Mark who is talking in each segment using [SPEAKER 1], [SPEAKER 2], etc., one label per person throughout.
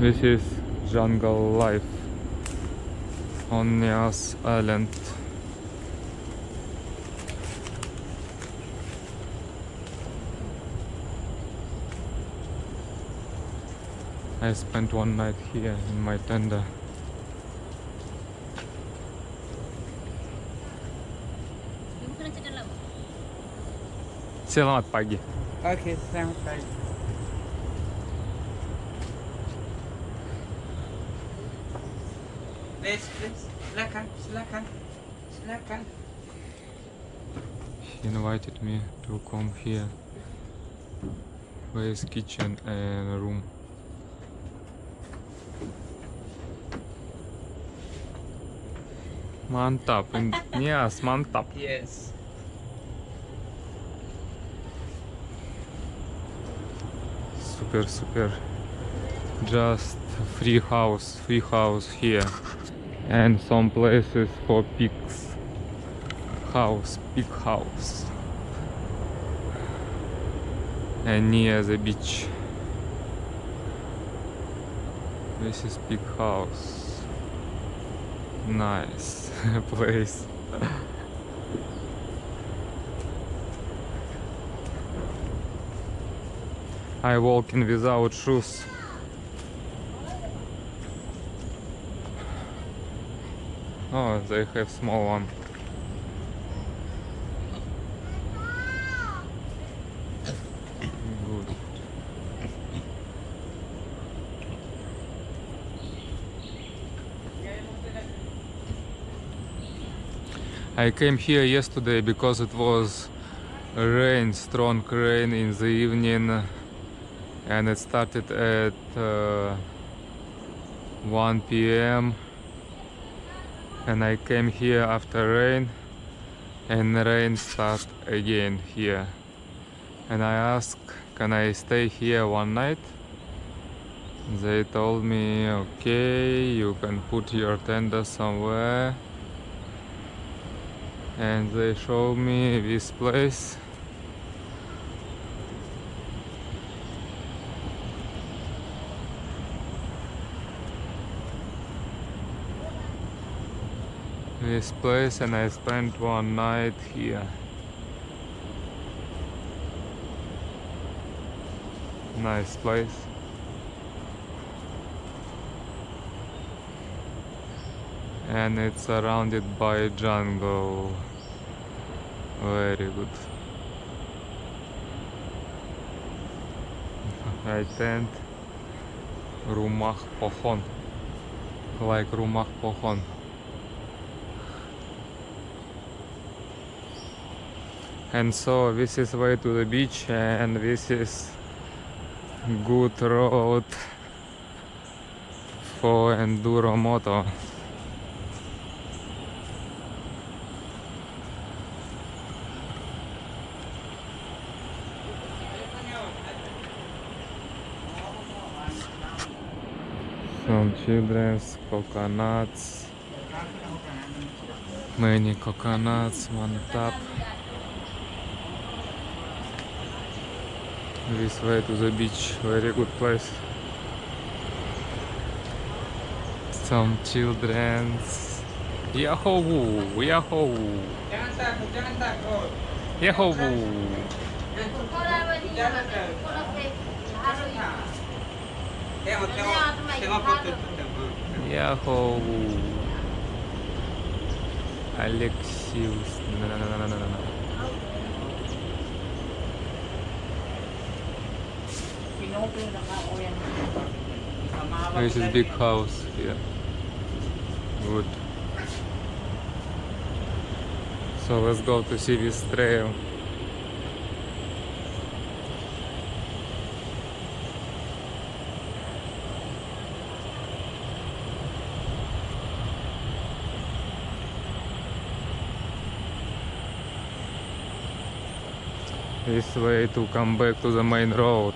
[SPEAKER 1] This is jungle life on Nias Island. I spent one night here in my tenda. Selamat pagi.
[SPEAKER 2] Oke, selamat pagi. Please, silakan, silakan, silakan.
[SPEAKER 1] He invited me to come here. Where is kitchen and room? Mantap, Nias, mantap.
[SPEAKER 2] Yes.
[SPEAKER 1] Super, super. Just free house here, and some places for pigs. Pig house. And near the beach. This is pig house. Nice place. I walking without shoes. Oh, they have small one. Good. I came here yesterday because it was rain, strong rain in the evening, and it started at 1 p.m. and I came here after rain, and rain start again here, and I asked, can I stay here one night? They told me, okay, you can put your tenda somewhere, and they showed me this place. This place, and I spent one night here. Nice place. And it's surrounded by jungle. Very good. I tent rumah pohon, like rumah pohon. And so this is way to the beach, and this is good road for Enduro moto. Some children's coconuts, many coconuts on top. This way to the beach, very good place. Some children's. Yahoo! Yahoo!
[SPEAKER 2] Jangan takut.
[SPEAKER 1] Yahoo!
[SPEAKER 2] Jangan takut. Tengok foto.
[SPEAKER 1] Yahoo! Alexius. No. This is big house here. Good. So let's go to see this trail. This way to come back to the main road.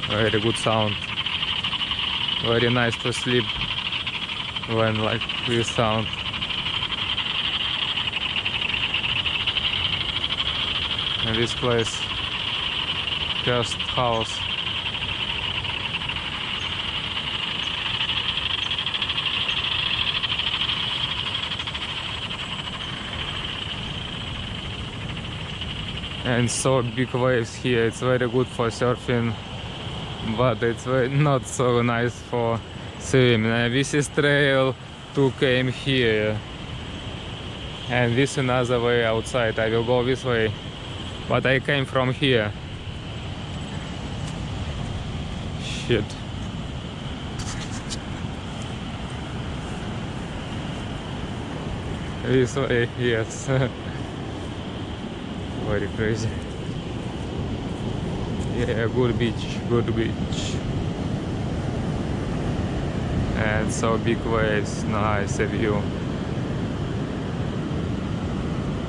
[SPEAKER 1] Very good sound. Very nice to sleep when like this sound. And this place, guest house. And so big waves here. It's very good for surfing, but it's not so nice for swimming. And this is trail to came here, and this another way outside. I will go this way, but I came from here. Shit. This way, yes. Very crazy. Yeah, good beach, good beach. And so big waves, nice view.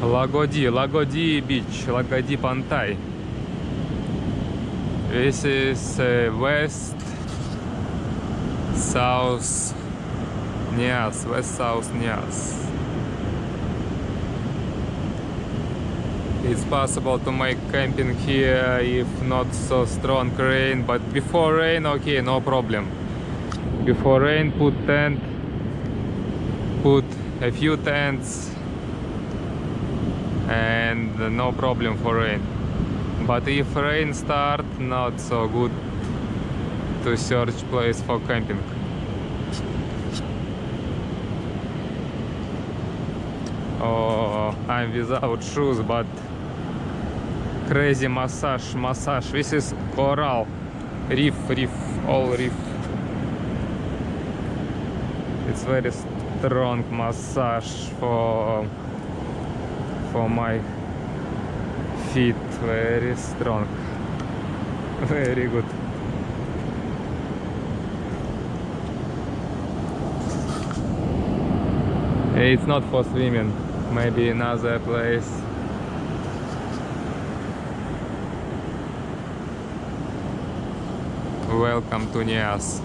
[SPEAKER 1] Lagodi beach, Lagodi Pantai. This is west, south Nias, west south Nias. It's possible to make camping here if not so strong rain, but before rain, okay, no problem. Before rain, put tent, put a few tents, and no problem for rain. But if rain start, not so good to search place for camping. Oh, I'm without shoes, but crazy massage. This is coral reef, all reef. It's very strong massage for my feet. Very strong, very good. It's not for swimming, maybe another place. Welcome to Nias.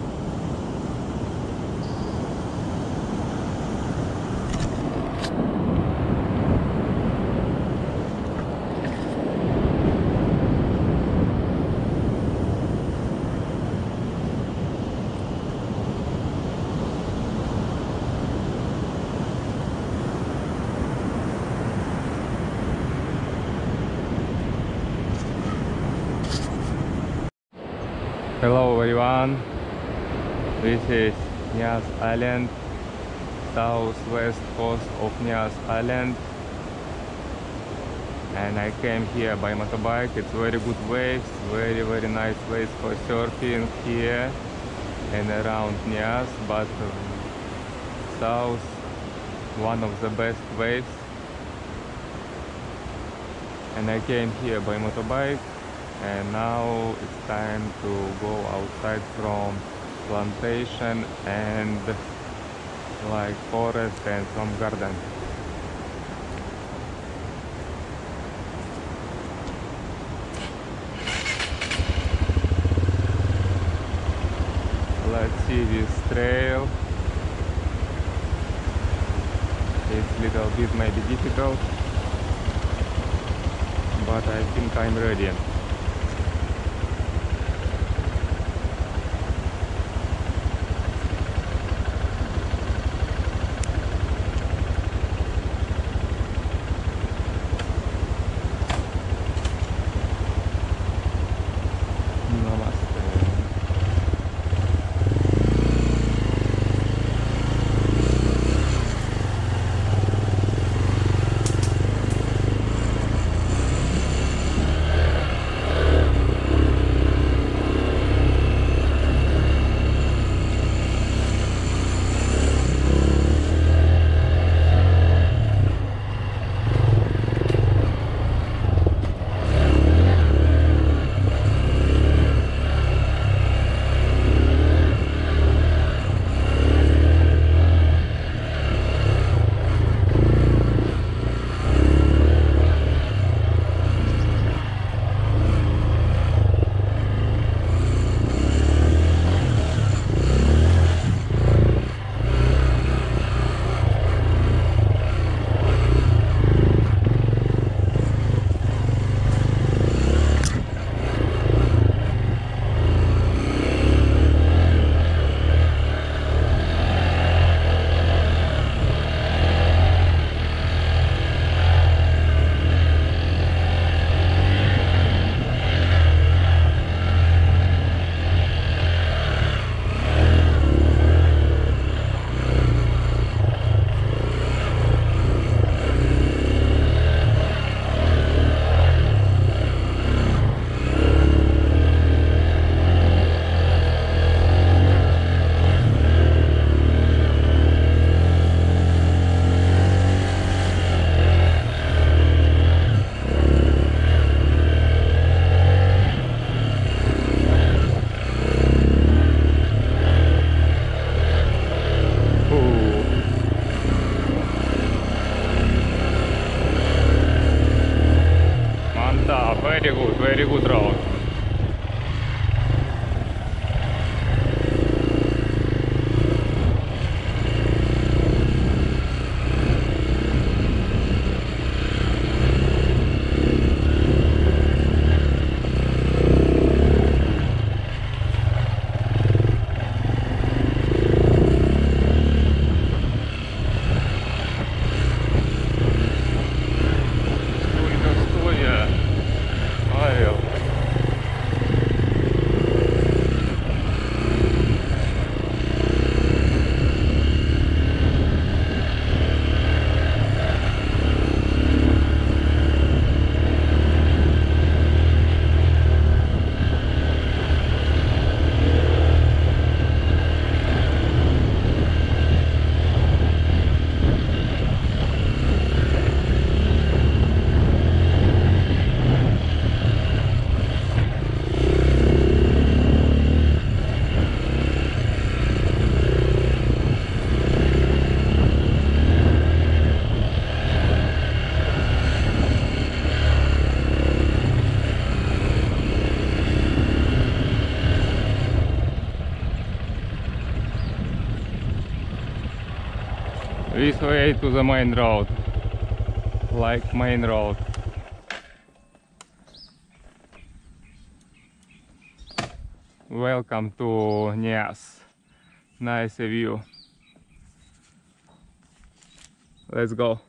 [SPEAKER 1] Hello everyone, this is Nias Island, southwest coast of Nias Island, and I came here by motorbike. It's very good waves, very nice waves for surfing here and around Nias, but south, one of the best waves. And I came here by motorbike. And now it's time to go outside from plantation and like forest and some garden. Let's see this trail. It's a little bit maybe difficult, but I think I'm ready. This way to the main road, like main road. Welcome to Nias. Nice view. Let's go.